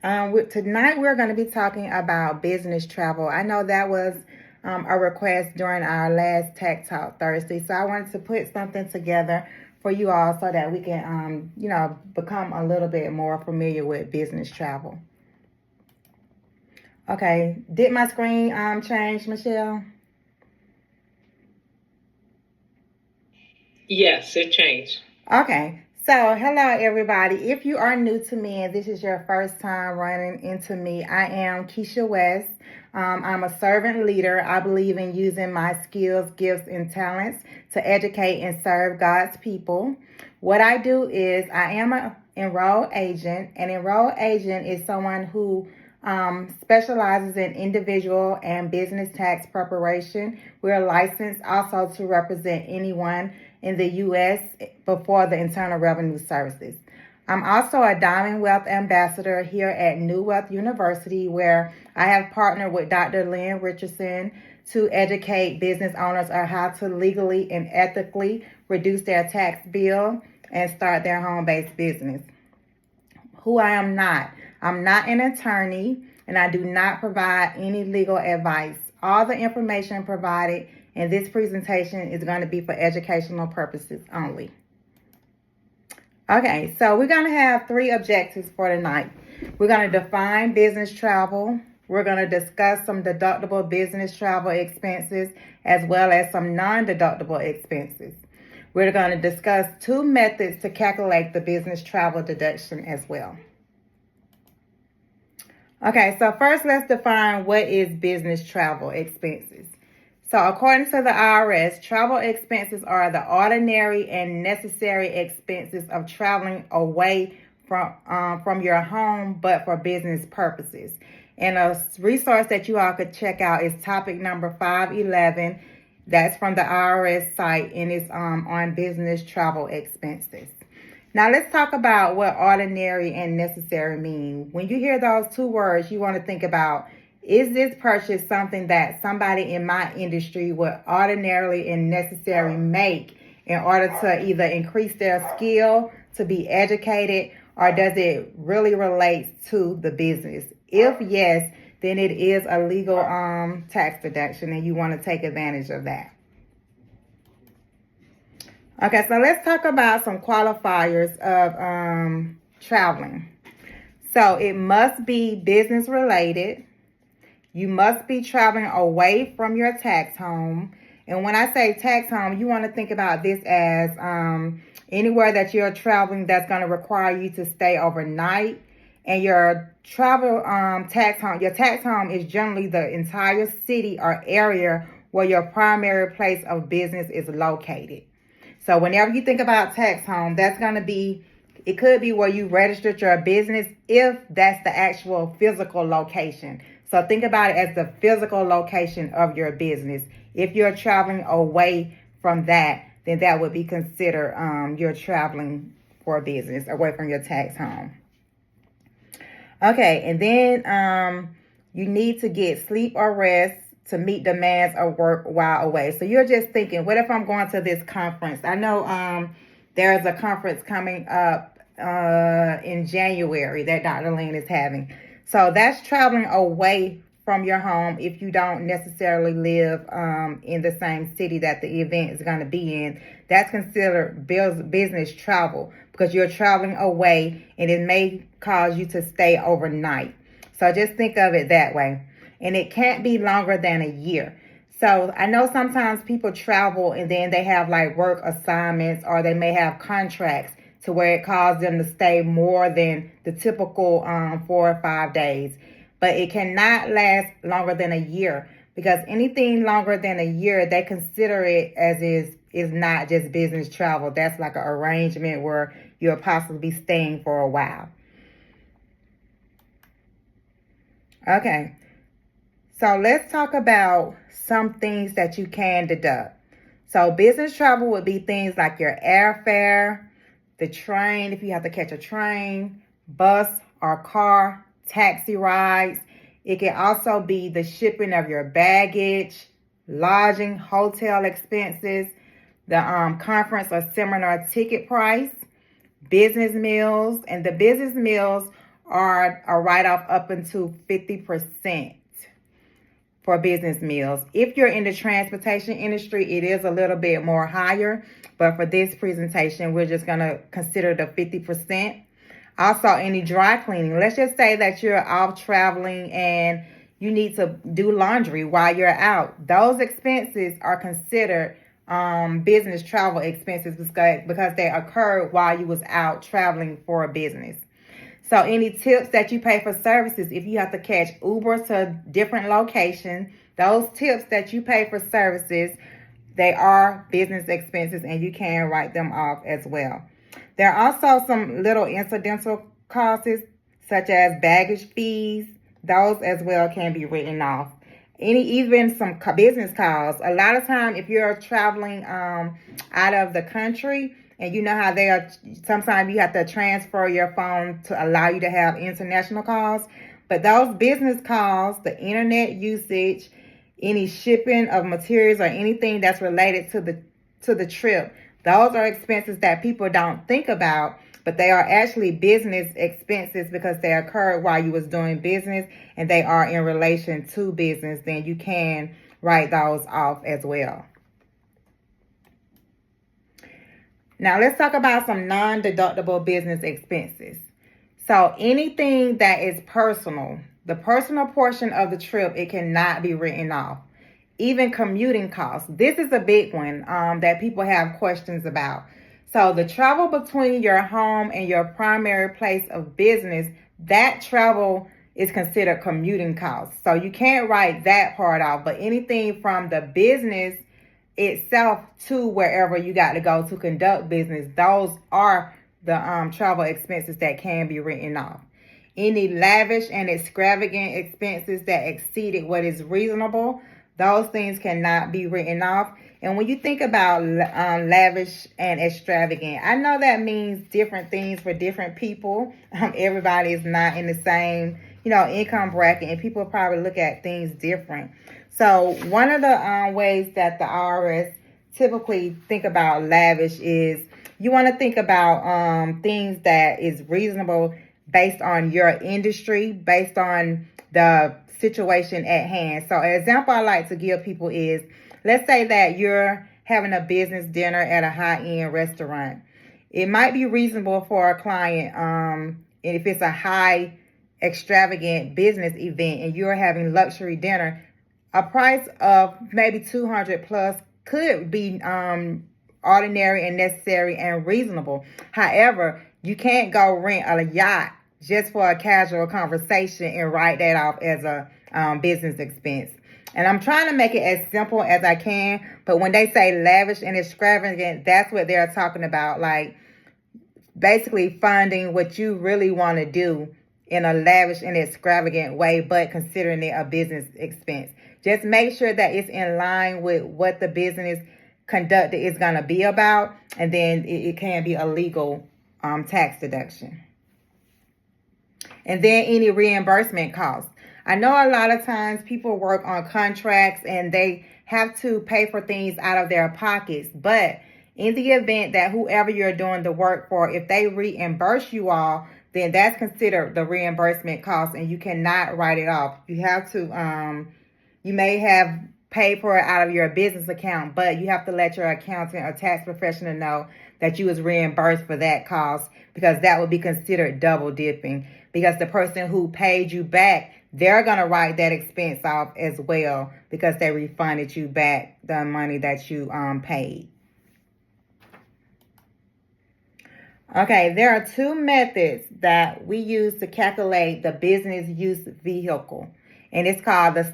Tonight we're going to be talking about business travel. I know that was a request during our last Tech Talk Thursday, so I wanted to put something together for you all so that we can, become a little bit more familiar with business travel. Okay, did my screen change, Michelle? Yes, it changed. Okay, so hello everybody. If you are new to me and this is your first time running into me, I am Keisha West. I'm a servant leader. I believe in using my skills, gifts, and talents to educate and serve God's people. What I do is I am an enrolled agent. An enrolled agent is someone who specializes in individual and business tax preparation. We're licensed also to represent anyone in the U.S. before the Internal Revenue Services. I'm also a Diamond Wealth Ambassador here at New Wealth University, where I have partnered with Dr. Lynn Richardson to educate business owners on how to legally and ethically reduce their tax bill and start their home-based business. Who I am not. I'm not an attorney, and I do not provide any legal advice. All the information provided in this presentation is going to be for educational purposes only. Okay, so we're going to have 3 objectives for tonight. We're going to define business travel. We're going to discuss some deductible business travel expenses as well as some non-deductible expenses. We're going to discuss 2 methods to calculate the business travel deduction as well. Okay, so first let's define what is business travel expenses. So according to the IRS, travel expenses are the ordinary and necessary expenses of traveling away from your home, but for business purposes. And a resource that you all could check out is topic number 511. That's from the IRS site, and it's on business travel expenses. Now let's talk about what ordinary and necessary mean. When you hear those 2 words, you want to think about, is this purchase something that somebody in my industry would ordinarily and necessarily make in order to either increase their skill, to be educated, or does it really relate to the business? If yes, then it is a legal tax deduction and you want to take advantage of that. Okay, so let's talk about some qualifiers of traveling. So it must be business related. You must be traveling away from your tax home. And when I say tax home, you want to think about this as anywhere that you're traveling that's going to require you to stay overnight. And your travel tax home is generally the entire city or area where your primary place of business is located. So whenever you think about tax home, that's going to be, it could be where you registered your business if that's the actual physical location. So think about it as the physical location of your business. If you're traveling away from that, then that would be considered you're traveling for business away from your tax home. Okay, and then you need to get sleep or rest to meet demands of work while away. So you're just thinking, what if I'm going to this conference? I know there's a conference coming up in January that Dr. Lynn is having. So that's traveling away from your home if you don't necessarily live in the same city that the event is going to be in. That's considered business travel because you're traveling away and it may cause you to stay overnight. So just think of it that way. And it can't be longer than a year. So I know sometimes people travel and then they have like work assignments or they may have contracts to where it calls them to stay more than the typical 4 or 5 days. But it cannot last longer than a year because anything longer than a year, they consider it as is not just business travel. That's like an arrangement where you'll possibly be staying for a while. Okay. So let's talk about some things that you can deduct. So business travel would be things like your airfare, the train, if you have to catch a train, bus or car, taxi rides. It can also be the shipping of your baggage, lodging, hotel expenses, the conference or seminar ticket price, business meals, and the business meals or a write-off up into 50% for business meals. If you're in the transportation industry, it is a little bit more higher, but for this presentation, we're just going to consider the 50%. Also, any dry cleaning. Let's just say that you're off traveling and you need to do laundry while you're out. Those expenses are considered business travel expenses because they occurred while you was out traveling for a business. So any tips that you pay for services, if you have to catch Uber to different locations, those tips that you pay for services, they are business expenses and you can write them off as well. There are also some little incidental costs such as baggage fees. Those as well can be written off. Even some business calls. A lot of time if you're traveling out of the country, and you know how they are, sometimes you have to transfer your phone to allow you to have international calls. But those business calls, the internet usage, any shipping of materials or anything that's related to the trip, those are expenses that people don't think about, but they are actually business expenses because they occurred while you was doing business and they are in relation to business. Then you can write those off as well. Now let's talk about some non-deductible business expenses. So anything that is personal, the personal portion of the trip, it cannot be written off. Even commuting costs. This is a big one that people have questions about. So the travel between your home and your primary place of business, that travel is considered commuting costs. So you can't write that part off, but anything from the business itself to wherever you got to go to conduct business, those are the travel expenses that can be written off. Any lavish and extravagant expenses that exceeded what is reasonable, those things cannot be written off. And when you think about lavish and extravagant, I know that means different things for different people. Everybody is not in the same, income bracket, and people probably look at things different. So one of the ways that the IRS typically think about lavish is you want to think about things that is reasonable based on your industry, based on the situation at hand. So an example I like to give people is, let's say that you're having a business dinner at a high-end restaurant. It might be reasonable for a client if it's a high extravagant business event and you're having luxury dinner. A price of maybe $200 plus could be ordinary and necessary and reasonable. However, you can't go rent a yacht just for a casual conversation and write that off as a business expense. And I'm trying to make it as simple as I can, but when they say lavish and extravagant, that's what they're talking about, like basically funding what you really want to do in a lavish and extravagant way, but considering it a business expense. Just make sure that it's in line with what the business conducted is going to be about, and then it can be a legal tax deduction. And then any reimbursement costs. I know a lot of times people work on contracts and they have to pay for things out of their pockets, but in the event that whoever you're doing the work for, if they reimburse you all, then that's considered the reimbursement cost and you cannot write it off. You have to, you may have paid for it out of your business account, but you have to let your accountant or tax professional know that you was reimbursed for that cost, because that would be considered double dipping, because the person who paid you back, they're going to write that expense off as well because they refunded you back the money that you paid. Okay, there are two methods that we use to calculate the business use vehicle. And it's called the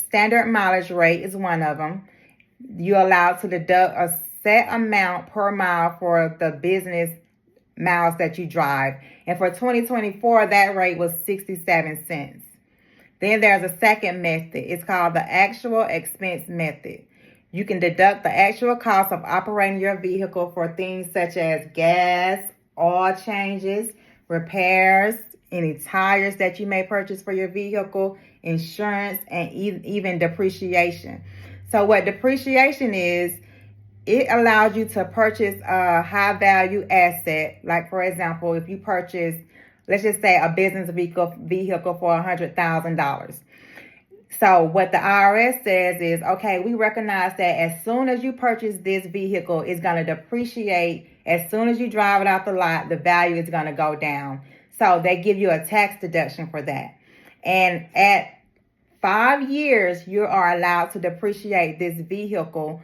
standard mileage rate is one of them. You're allowed to deduct a set amount per mile for the business miles that you drive. And for 2024, that rate was 67 cents. Then there's a second method. It's called the actual expense method. You can deduct the actual cost of operating your vehicle for things such as gas, oil changes, repairs, any tires that you may purchase for your vehicle, insurance, and even depreciation. So what depreciation is, it allows you to purchase a high value asset. Like, for example, if you purchase let's just say a business vehicle for $100,000. So what the IRS says is, okay, we recognize that as soon as you purchase this vehicle, it's going to depreciate. As soon as you drive it out the lot, the value is going to go down. So they give you a tax deduction for that. And at 5 years, you are allowed to depreciate this vehicle.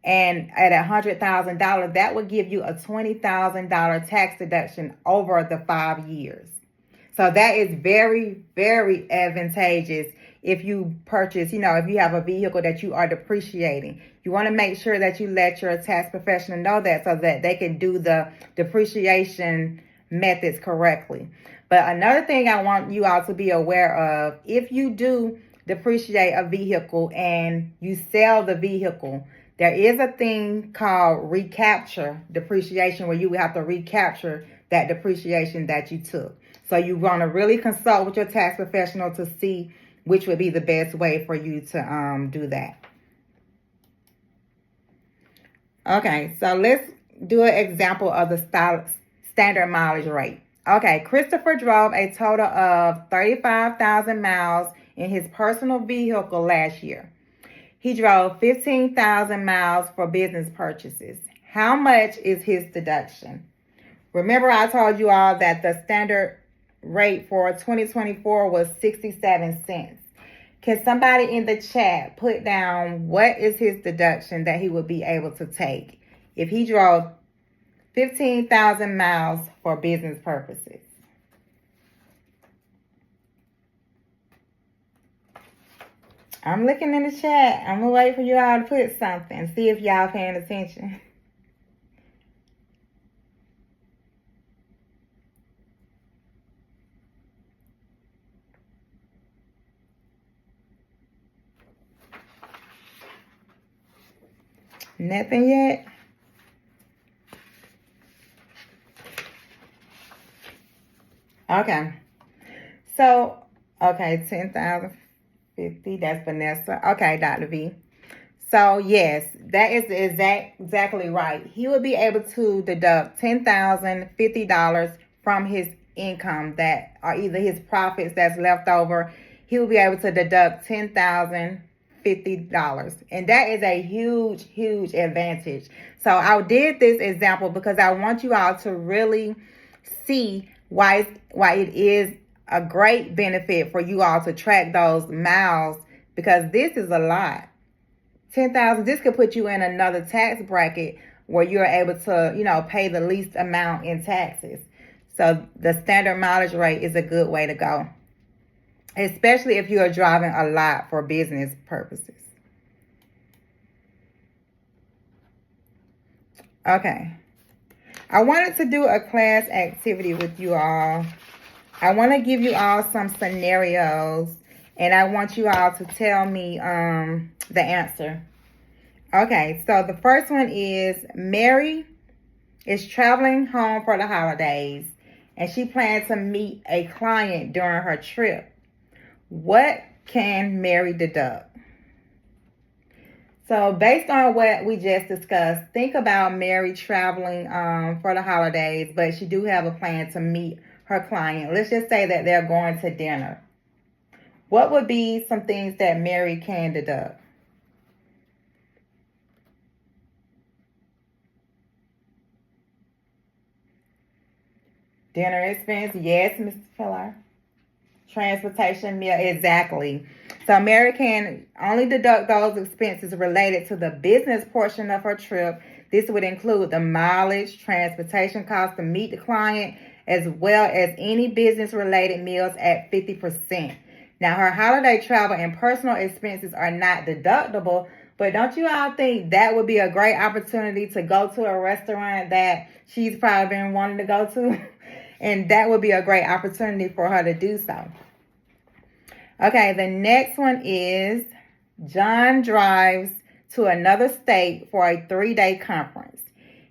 And at $100,000, that would give you a $20,000 tax deduction over the 5 years. So that is very, very advantageous if you purchase, if you have a vehicle that you are depreciating. You want to make sure that you let your tax professional know that so that they can do the depreciation methods correctly. But another thing I want you all to be aware of, if you do depreciate a vehicle and you sell the vehicle, there is a thing called recapture depreciation where you will have to recapture that depreciation that you took. So you want to really consult with your tax professional to see which would be the best way for you to do that. Okay, so let's do an example of the standard mileage rate. Okay, Christopher drove a total of 35,000 miles in his personal vehicle last year. He drove 15,000 miles for business purchases. How much is his deduction? Remember I told you all that the standard rate for 2024 was 67 cents. Can somebody in the chat put down what is his deduction that he would be able to take if he drove 15,000 miles for business purposes? I'm looking in the chat. I'm going to wait for you all to put something. See if y'all paying attention. Nothing yet? Okay. So, okay, 10,050. That's Vanessa. Okay, Dr. V. So, yes, that is exactly right. He would be able to deduct $10,050 from his income that are either his profits that's left over. He will be able to deduct $10,050. And that is a huge, huge advantage. So I did this example because I want you all to really see why it is a great benefit for you all to track those miles, because this is a lot. 10,000, this could put you in another tax bracket where you're able to, pay the least amount in taxes. So the standard mileage rate is a good way to go, especially if you are driving a lot for business purposes. Okay. I wanted to do a class activity with you all. I want to give you all some scenarios, and I want you all to tell me the answer. Okay, so the first one is Mary is traveling home for the holidays, and she plans to meet a client during her trip. What can Mary deduct? So based on what we just discussed, think about Mary traveling for the holidays, but she do have a plan to meet her client. Let's just say that they're going to dinner. What would be some things that Mary can deduct? Dinner expense, yes, Mr. Pillar. Transportation, meal, exactly. So Mary can only deduct those expenses related to the business portion of her trip. This would include the mileage, transportation costs to meet the client, as well as any business-related meals at 50%. Now, her holiday travel and personal expenses are not deductible, but don't you all think that would be a great opportunity to go to a restaurant that she's probably been wanting to go to? And that would be a great opportunity for her to do so. Okay, the next one is John drives to another state for a 3-day conference.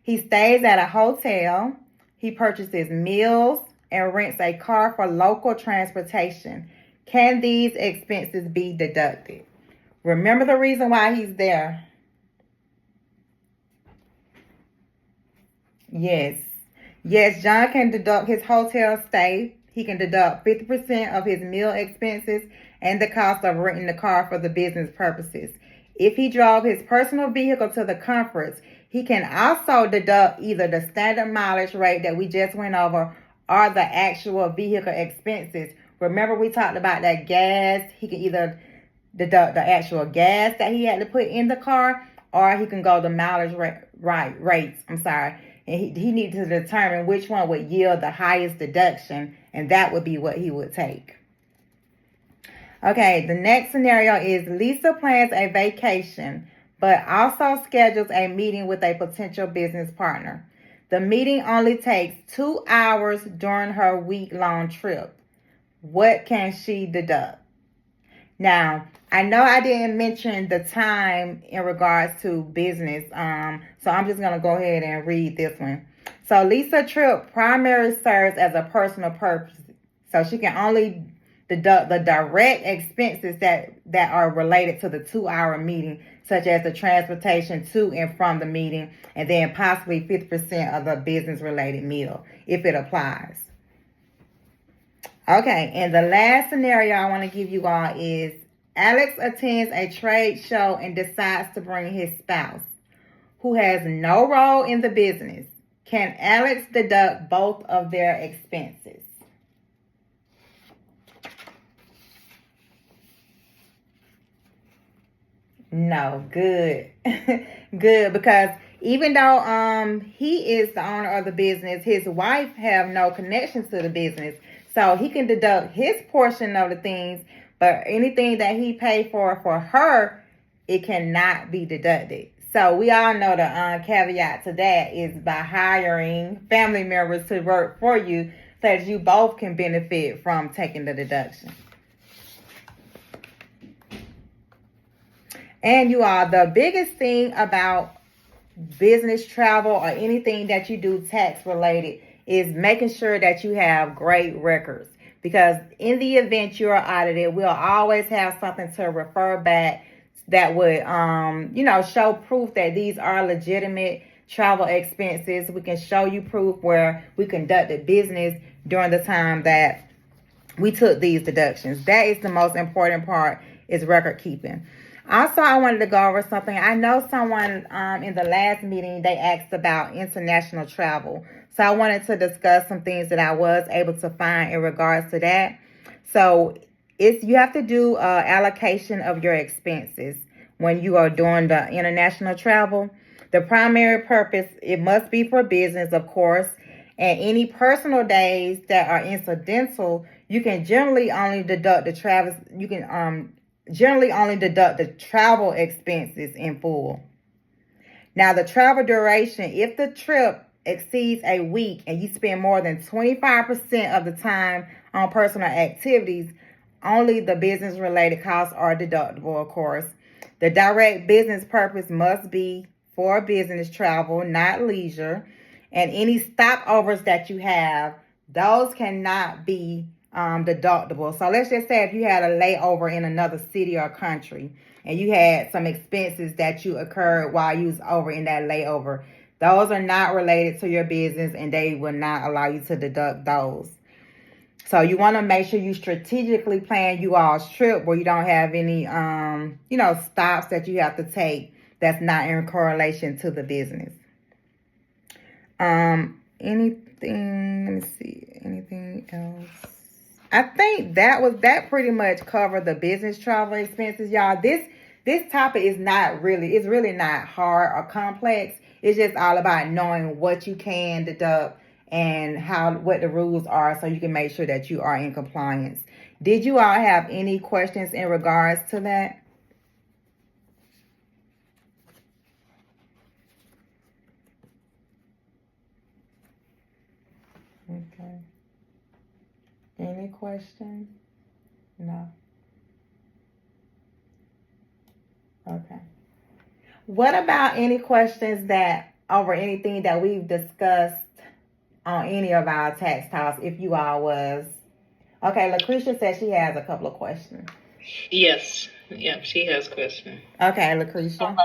He stays at a hotel. He purchases meals and rents a car for local transportation. Can these expenses be deducted? Remember the reason why he's there. Yes, John can deduct his hotel stay he can deduct 50% of his meal expenses and the cost of renting the car for the business purposes. If he drove his personal vehicle to the conference, he can also deduct either the standard mileage rate that we just went over or the actual vehicle expenses. Remember we talked about that gas. He can either deduct the actual gas that he had to put in the car, or he can go the mileage rates. And he needs to determine which one would yield the highest deduction, and that would be what he would take. Okay, the next scenario is Lisa plans a vacation, but also schedules a meeting with a potential business partner. The meeting only takes 2 hours during her week-long trip. What can she deduct? Now, I know I didn't mention the time in regards to business, so I'm just going to go ahead and read this one. So Lisa trip primarily serves as a personal purpose, so she can only deduct the direct expenses that are related to the 2-hour meeting, such as the transportation to and from the meeting, and then possibly 50% of the business-related meal, if it applies. Okay, and the last scenario I want to give you all is Alex attends a trade show and decides to bring his spouse, who has no role in the business. Can Alex deduct both of their expenses? No, good. Good, because even though he is the owner of the business, his wife have no connections to the business. So he can deduct his portion of the things, but anything that he paid for her, it cannot be deducted. So we all know the caveat to that is by hiring family members to work for you so that you both can benefit from taking the deduction. And you all, the biggest thing about business travel or anything that you do tax related is making sure that you have great records, because in the event you're audited, we'll always have something to refer back that would show proof that these are legitimate travel expenses. We can show you proof where we conducted business during the time that we took these deductions. That is the most important part, is record keeping. Also, I wanted to go over something. I know someone in the last meeting, they asked about international travel. So I wanted to discuss some things that I was able to find in regards to that. So you have to do allocation of your expenses when you are doing the international travel. The primary purpose, it must be for business, of course. And any personal days that are incidental, you can generally only deduct the travel. You can generally only deduct the travel expenses in full. Now, the travel duration, if the trip exceeds a week and you spend more than 25% of the time on personal activities, only the business-related costs are deductible, of course. The direct business purpose must be for business travel, not leisure. And any stopovers that you have, those cannot be deductible. So let's just say if you had a layover in another city or country and you had some expenses that you occurred while you was over in that layover, those are not related to your business and they will not allow you to deduct those. So you want to make sure you strategically plan you all's trip where you don't have any stops that you have to take that's not in correlation to the business. Anything else? I think that pretty much covered the business travel expenses, y'all. This topic is really not hard or complex. It's just all about knowing what you can deduct and what the rules are so you can make sure that you are in compliance. Did you all have any questions in regards to that? Okay. Any questions? No. Okay. What about any questions that over anything that we've discussed on any of our tax talks, if you all was? Okay, Lucretia says she has a couple of questions. Yes. Yeah, she has questions. Okay, Lucretia.